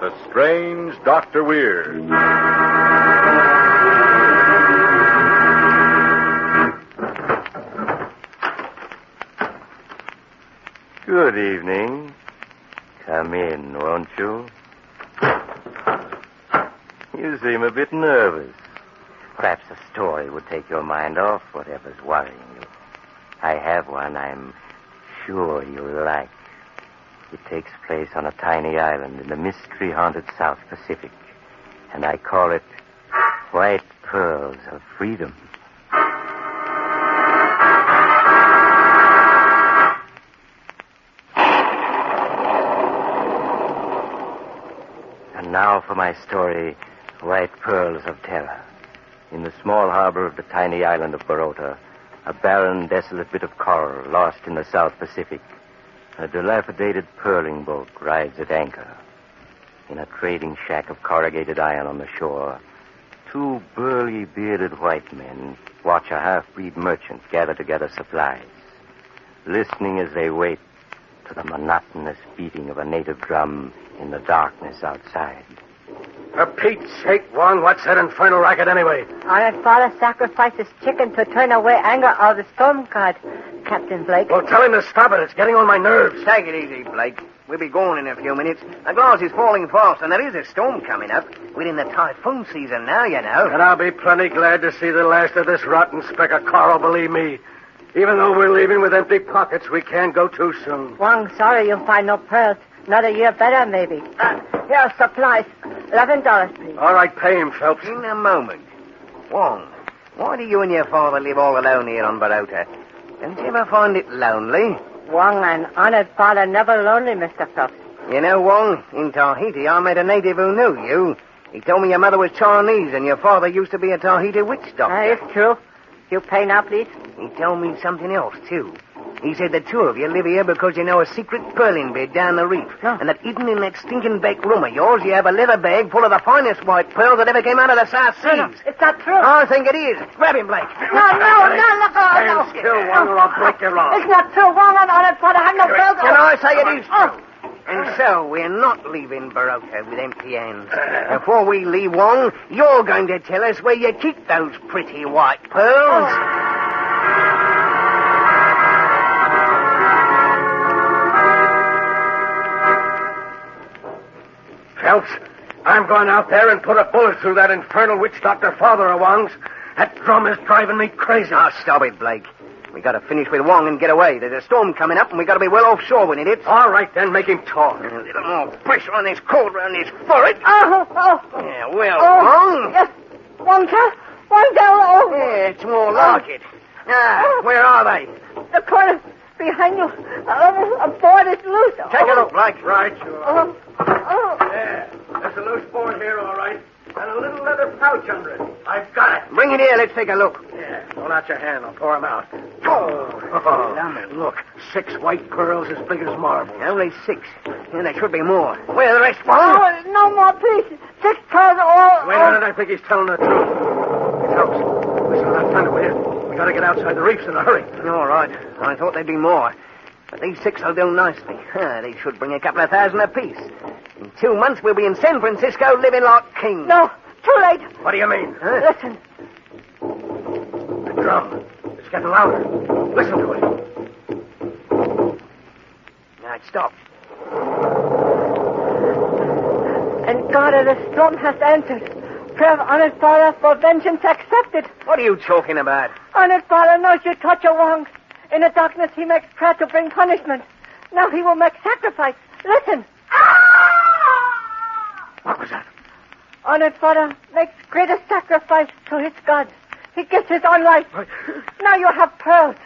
The Strange Dr. Weird. Good evening. Come in, won't you? You seem a bit nervous. Perhaps a story would take your mind off whatever's worrying you. I have one I'm sure you'll like. It takes place on a tiny island in the mystery-haunted South Pacific, and I call it White Pearls of Freedom. And now for my story, White Pearls of Terror. In the small harbor of the tiny island of Barota, a barren, desolate bit of coral lost in the South Pacific, a dilapidated pearling boat rides at anchor. In a trading shack of corrugated iron on the shore, two burly, bearded white men watch a half-breed merchant gather together supplies, listening as they wait to the monotonous beating of a native drum in the darkness outside. For Pete's sake, Wong, what's that infernal racket anyway? Our father sacrifices chicken to turn away anger of the storm god, Captain Blake. Well, tell him to stop it. It's getting on my nerves. Take it easy, Blake. We'll be going in a few minutes. The glass is falling fast, and there is a storm coming up. We're in the typhoon season now, you know. And I'll be plenty glad to see the last of this rotten speck of coral, believe me. Even though we're leaving with empty pockets, we can't go too soon. Wong, sorry you'll find no pearls. Another year better, maybe. Here are supplies. $11, please. All right, pay him, Phelps. In a moment. Wong, why do you and your father live all alone here on Barota? Don't you ever find it lonely? Wong, an honored father, never lonely, Mr. Phelps. You know, Wong, in Tahiti, I met a native who knew you. He told me your mother was Chinese and your father used to be a Tahiti witch doctor. It's true. You pay now, please? He told me something else, too. He said the two of you live here because you know a secret pearling bed down the reef. No. And that hidden in that stinking back room of yours, you have a leather bag full of the finest white pearls that ever came out of the South Seas. No, it's not true. I think it is. Grab him, Blake. No, look. Stand still, Wong, or I'll break your arm. It's not true. Wong, an honored father, have no pearls. And I say it is true. And so, we're not leaving Barota with empty hands. Before we leave, Wong, you're going to tell us where you keep those pretty white pearls. Phelps, I'm going out there and put a bullet through that infernal witch doctor father of Wong's. That drum is driving me crazy. Oh, stop it, Blake. We got to finish with Wong and get away. There's a storm coming up, and we got to be well offshore when it hits. All right, then, make him talk. A little more pressure on this cord around his forehead. Oh. Yeah, well, Wong. Yes. Wong, sir. Wong down. Oh. Yeah, it's more like it. Ah, where are they? The corner behind you. A board is loose. Take a look, Blake. Right, you are. Oh. Yeah, there's a loose board here, all right. And a little leather pouch under it. I've got it. Bring it here. Let's take a look. Yeah, hold out your hand. I'll pour them out. Oh, look. 6 white pearls as big as marbles. Only 6. And there should be more. Where are the rest, Wong? Oh, no more, please. 6 pearls all. Wait a minute, I think he's telling the truth. It helps. Listen to that thunder, will you? We gotta get outside the reefs in a hurry. All right. I thought there'd be more. But these 6 will do nicely. They should bring a couple of thousand apiece. In 2 months, we'll be in San Francisco living like kings. No, too late. What do you mean? Listen. The drum. It's getting louder. Listen to it. Now, it stopped. And God of the storm has answered. Prayer of honored father for vengeance accepted. What are you talking about? Honored father knows you touch your wrongs. In the darkness, he makes prayer to bring punishment. Now he will make sacrifice. Listen. What was that? Honored father makes greatest sacrifice to his God. He gives his own life. Now you have pearls.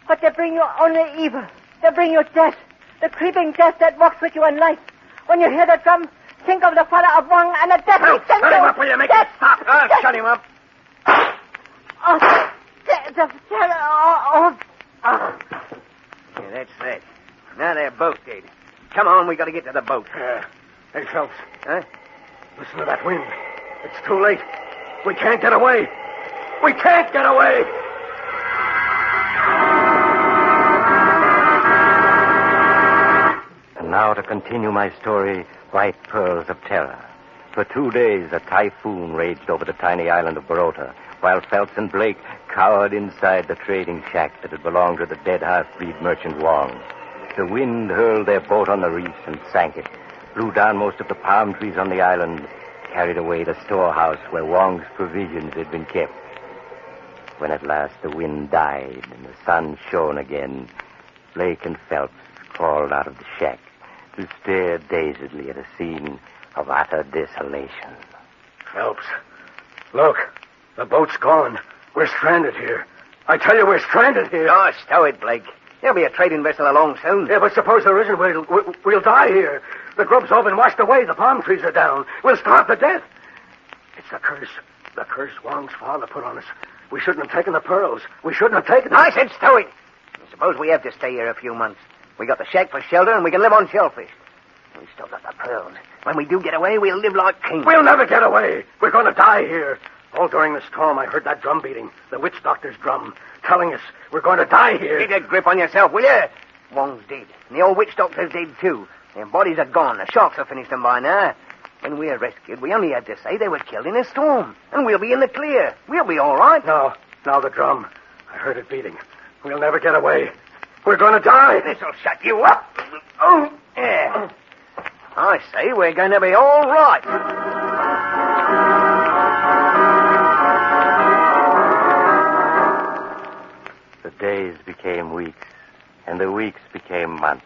But they bring you only evil. They bring you death. The creeping death that walks with you in life. When you hear the drum, think of the father of Wong and the death he sent Shut you. him up, will you? Make it stop. Shut him up. Oh, Yeah, that's it. Now they're both dead. Come on, we got to get to the boat. Hey, Phelps. Huh? Listen to that wind. It's too late. We can't get away. We can't get away. And Now to continue my story, White Pearls of Terror. For 2 days, a typhoon raged over the tiny island of Barota, while Phelps and Blake cowered inside the trading shack that had belonged to the dead half-breed merchant Wong. The wind hurled their boat on the reefs and sank it, blew down most of the palm trees on the island, carried away the storehouse where Wong's provisions had been kept. When at last the wind died and the sun shone again, Blake and Phelps crawled out of the shack to stare dazedly at a scene of utter desolation. Phelps, look. The boat's gone. We're stranded here. I tell you, we're stranded here. Oh, stow it, Blake. There'll be a trading vessel along soon. Yeah, but suppose there isn't. We'll die here. The grub's all been washed away. The palm trees are down. We'll starve to death. It's the curse. The curse Wong's father put on us. We shouldn't have taken the pearls. We shouldn't have taken them. I said stow it. Suppose we have to stay here a few months. We got the shack for shelter, and we can live on shellfish. We still got the pearls. When we do get away, we'll live like kings. We'll never get away. We're going to die here. All during the storm, I heard that drum beating, the witch doctor's drum, telling us we're going to die here. Take a grip on yourself, will you? Wong's dead, and the old witch doctor's dead, too. Their bodies are gone. The sharks have finished them by now. When we're rescued, we only had to say they were killed in a storm, and we'll be in the clear. We'll be all right. No, the drum. I heard it beating. We'll never get away. We're going to die. This'll shut you up. Oh, yeah. I say we're going to be all right. The days became weeks, and the weeks became months.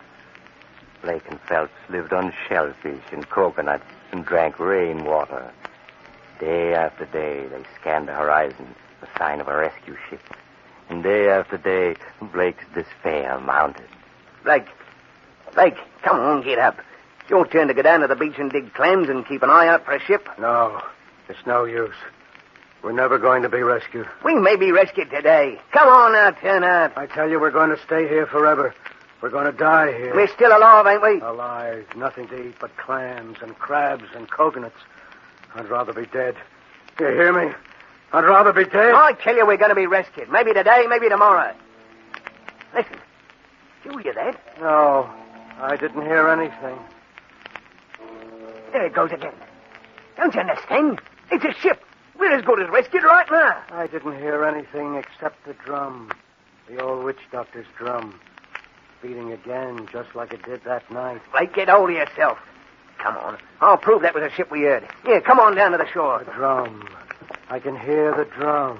Blake and Phelps lived on shellfish and coconuts and drank rainwater. Day after day, they scanned the horizon, the sign of a rescue ship. And day after day, Blake's despair mounted. Blake, come on, get up. It's your turn to go down to the beach and dig clams and keep an eye out for a ship. No, it's no use. We're never going to be rescued. We may be rescued today. Come on now, turn up. I tell you, we're going to stay here forever. We're going to die here. We're still alive, ain't we? Alive. Nothing to eat but clams and crabs and coconuts. I'd rather be dead. You hear me? I'd rather be dead. I tell you, we're going to be rescued. Maybe today, maybe tomorrow. Listen. Did you hear that? No, I didn't hear anything. There it goes again. Don't you understand? It's a ship. We're as good as rescued right now. I didn't hear anything except the drum. The old witch doctor's drum. Beating again, just like it did that night. Blake, get hold of yourself. Come on. I'll prove that was a ship we heard. Here, come on down to the shore. The drum. I can hear the drum.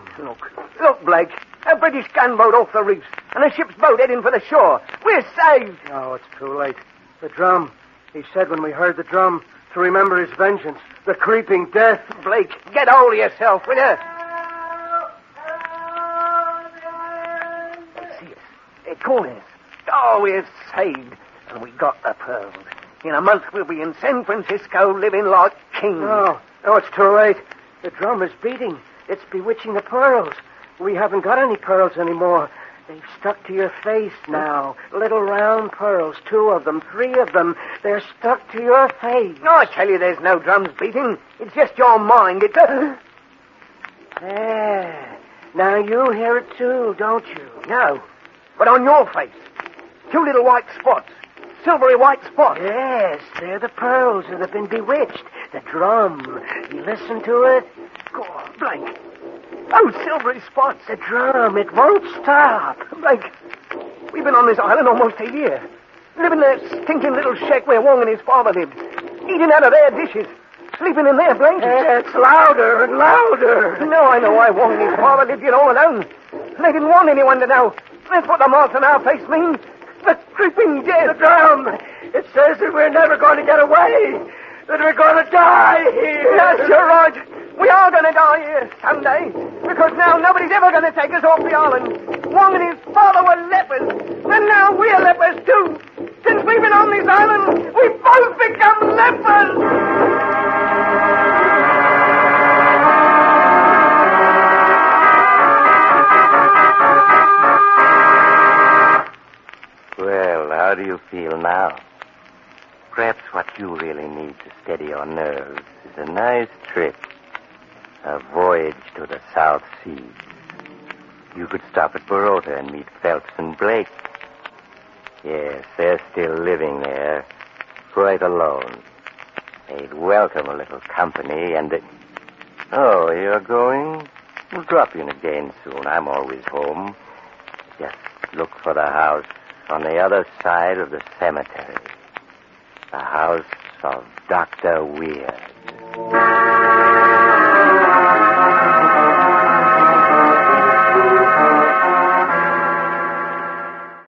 Look, Blake. A British gunboat off the reefs, and a ship's boat heading for the shore. We're saved. No, it's too late. The drum. He said when we heard the drum to remember his vengeance, the creeping death. Blake, get hold of yourself, will you? They see us. They're calling us. Oh, we're saved. And we got the pearls. In a month, we'll be in San Francisco living like kings. No, it's too late. The drum is beating. It's bewitching the pearls. We haven't got any pearls anymore. They've stuck to your face now. Little round pearls, 2 of them, 3 of them. They're stuck to your face. No, I tell you, there's no drums beating. It's just your mind. It's a... There. Now you hear it too, don't you? No, but on your face. 2 little white spots. Silvery white spots. Yes, they're the pearls that have been bewitched. The drum. You listen to it? Go on, Blake. Those silvery spots. The drum. It won't stop. Blake, we've been on this island almost a year. Living in that stinking little shack where Wong and his father lived. Eating out of their dishes. Sleeping in their blankets. It's louder and louder. No, I know why Wong and his father lived here all alone. They didn't want anyone to know. That's what the marks on our face mean. The creeping death. The drum. It says that we're never going to get away. That we're going to die here. Yes, you're right. We are going to die here someday. Because now nobody's ever going to take us off the island. Wong and his father were lepers. And now we're lepers too. Since we've been on this island, we've both become lepers. Well, how do you feel now? Perhaps what you really need to steady your nerves is a nice trip. A voyage to the South Seas. You could stop at Barota and meet Phelps and Blake. Yes, they're still living there, quite alone. They'd welcome a little company, and they... Oh, you're going? We'll drop in again soon. I'm always home. Just look for the house on the other side of the cemetery. The house of Dr. Weir.